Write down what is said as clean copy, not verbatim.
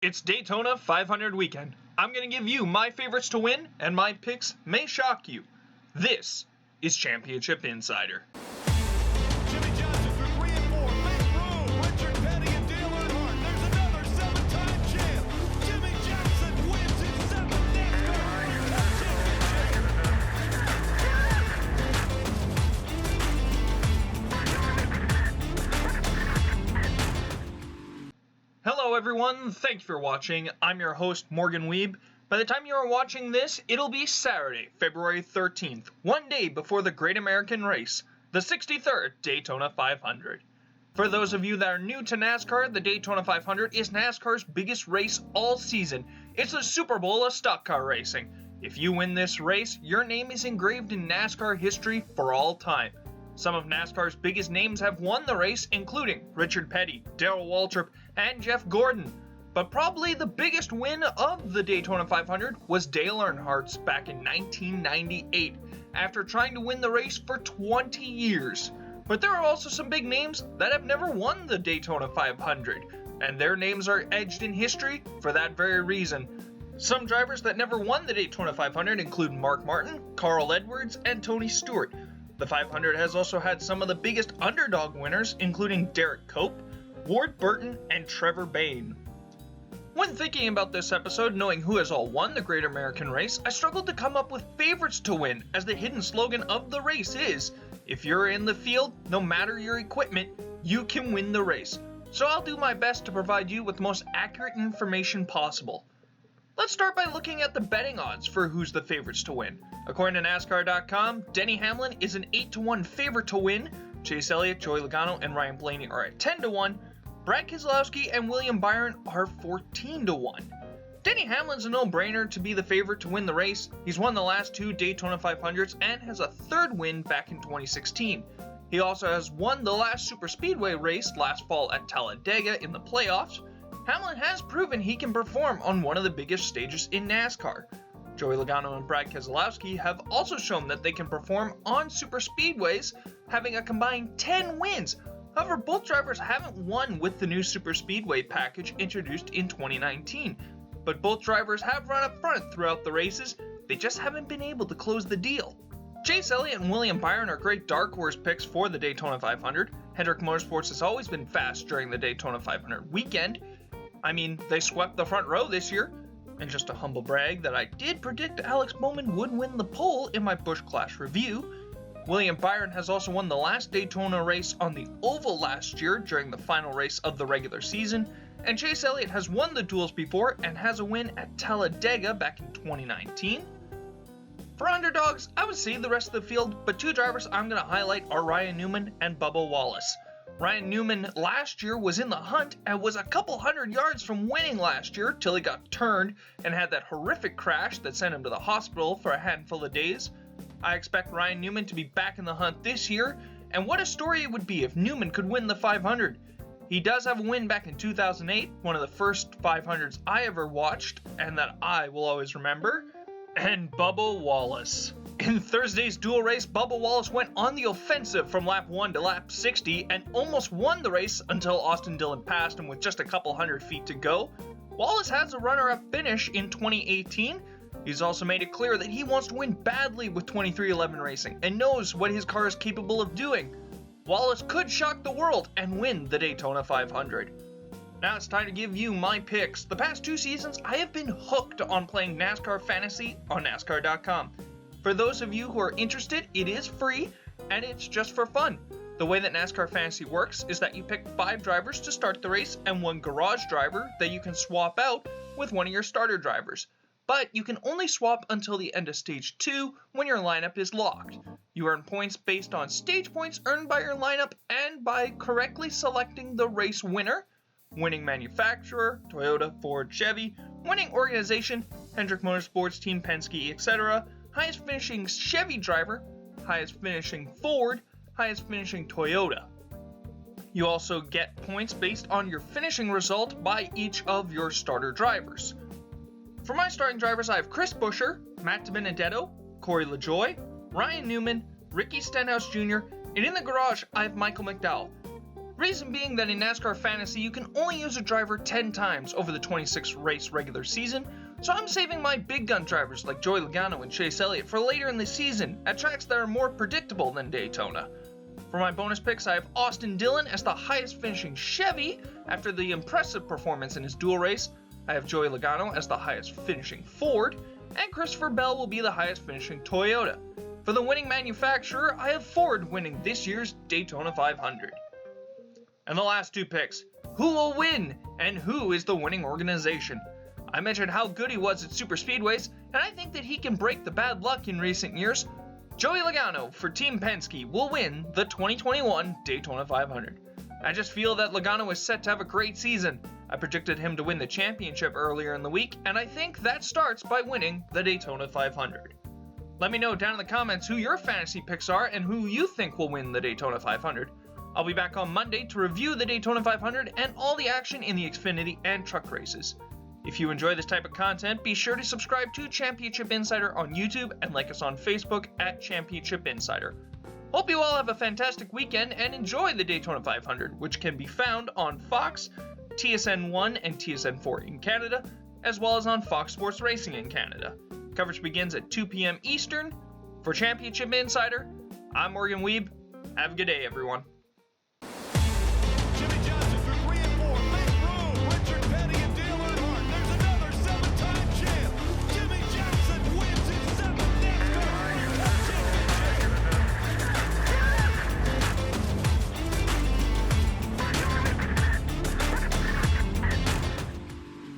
It's Daytona 500 weekend. I'm going to give you my favorites to win, and my picks may shock you. This is Championship Insider. Jimmy Johnson for 3 and 4. Make room. Richard Petty and Dale Earnhardt. There's another 7-time champ. Jimmy Johnson wins his 7th NASCAR championship. Hello everyone, thank you for watching. I'm your host, Morgan Weeb. By the time you are watching this, it'll be Saturday, February 13th, one day before the Great American Race, the 63rd Daytona 500. For those of you that are new to NASCAR, the Daytona 500 is NASCAR's biggest race all season. It's the Super Bowl of stock car racing. If you win this race, your name is engraved in NASCAR history for all time. Some of NASCAR's biggest names have won the race, including Richard Petty, Darrell Waltrip, and Jeff Gordon. But probably the biggest win of the Daytona 500 was Dale Earnhardt's back in 1998, after trying to win the race for 20 years. But there are also some big names that have never won the Daytona 500, and their names are edged in history for that very reason. Some drivers that never won the Daytona 500 include Mark Martin, Carl Edwards, and Tony Stewart. The 500 has also had some of the biggest underdog winners, including Derek Cope, Ward Burton, and Trevor Bayne. When thinking about this episode, knowing who has all won the Great American Race, I struggled to come up with favorites to win, as the hidden slogan of the race is, if you're in the field, no matter your equipment, you can win the race. So I'll do my best to provide you with the most accurate information possible. Let's start by looking at the betting odds for who's the favorites to win. According to NASCAR.com, Denny Hamlin is an 8-1 favorite to win. Chase Elliott, Joey Logano, and Ryan Blaney are at 10-1. Brad Keselowski and William Byron are 14-1. Denny Hamlin's a no-brainer to be the favorite to win the race. He's won the last 2 Daytona 500s and has a 3rd win back in 2016. He also has won the last superspeedway race last fall at Talladega in the playoffs. Hamlin has proven he can perform on one of the biggest stages in NASCAR. Joey Logano and Brad Keselowski have also shown that they can perform on superspeedways, having a combined 10 wins. However, both drivers haven't won with the new superspeedway package introduced in 2019. But both drivers have run up front throughout the races, they just haven't been able to close the deal. Chase Elliott and William Byron are great dark horse picks for the Daytona 500. Hendrick Motorsports has always been fast during the Daytona 500 weekend. I mean, they swept the front row this year. And just a humble brag that I did predict Alex Bowman would win the pole in my Busch Clash review. William Byron has also won the last Daytona race on the oval last year during the final race of the regular season. And Chase Elliott has won the duels before and has a win at Talladega back in 2019. For underdogs, I would say the rest of the field, but 2 drivers I'm going to highlight are Ryan Newman and Bubba Wallace. Ryan Newman last year was in the hunt and was a couple hundred yards from winning last year till he got turned and had that horrific crash that sent him to the hospital for a handful of days. I expect Ryan Newman to be back in the hunt this year, and what a story it would be if Newman could win the 500. He does have a win back in 2008, one of the first 500s I ever watched, and that I will always remember. And Bubba Wallace. In Thursday's dual race, Bubba Wallace went on the offensive from lap 1 to lap 60 and almost won the race until Austin Dillon passed him with just a couple hundred feet to go. Wallace has a runner-up finish in 2018. He's also made it clear that he wants to win badly with 2311 Racing and knows what his car is capable of doing. Wallace could shock the world and win the Daytona 500. Now it's time to give you my picks. The past 2 seasons, I have been hooked on playing NASCAR Fantasy on NASCAR.com. For those of you who are interested, it is free, and it's just for fun. The way that NASCAR Fantasy works is that you pick 5 drivers to start the race and 1 garage driver that you can swap out with one of your starter drivers. But you can only swap until the end of Stage 2 when your lineup is locked. You earn points based on stage points earned by your lineup and by correctly selecting the race winner, winning manufacturer, Toyota, Ford, Chevy, winning organization, Hendrick Motorsports, Team Penske, etc., highest finishing Chevy driver, highest finishing Ford, highest finishing Toyota. You also get points based on your finishing result by each of your starter drivers. For my starting drivers, I have Chris Buescher, Matt DiBenedetto, Corey LaJoie, Ryan Newman, Ricky Stenhouse Jr., and in the garage, I have Michael McDowell. Reason being that in NASCAR Fantasy you can only use a driver 10 times over the 26 race regular season, so I'm saving my big gun drivers like Joey Logano and Chase Elliott for later in the season at tracks that are more predictable than Daytona. For my bonus picks, I have Austin Dillon as the highest finishing Chevy after the impressive performance in his dual race. I have Joey Logano as the highest finishing Ford, and Christopher Bell will be the highest finishing Toyota. For the winning manufacturer, I have Ford winning this year's Daytona 500. And the last two picks, who will win and who is the winning organization? I mentioned how good he was at super speedways, and I think that he can break the bad luck in recent years. Joey Logano for Team Penske will win the 2021 Daytona 500. I just feel that Logano is set to have a great season. I predicted him to win the championship earlier in the week, and I think that starts by winning the Daytona 500. Let me know down in the comments who your fantasy picks are and who you think will win the Daytona 500. I'll be back on Monday to review the Daytona 500 and all the action in the Xfinity and truck races. If you enjoy this type of content, be sure to subscribe to Championship Insider on YouTube and like us on Facebook at Championship Insider. Hope you all have a fantastic weekend and enjoy the Daytona 500, which can be found on Fox, TSN 1 and TSN 4 in Canada, as well as on Fox Sports Racing in Canada. Coverage begins at 2 p.m. Eastern. For Championship Insider, I'm Morgan Wiebe. Have a good day, everyone.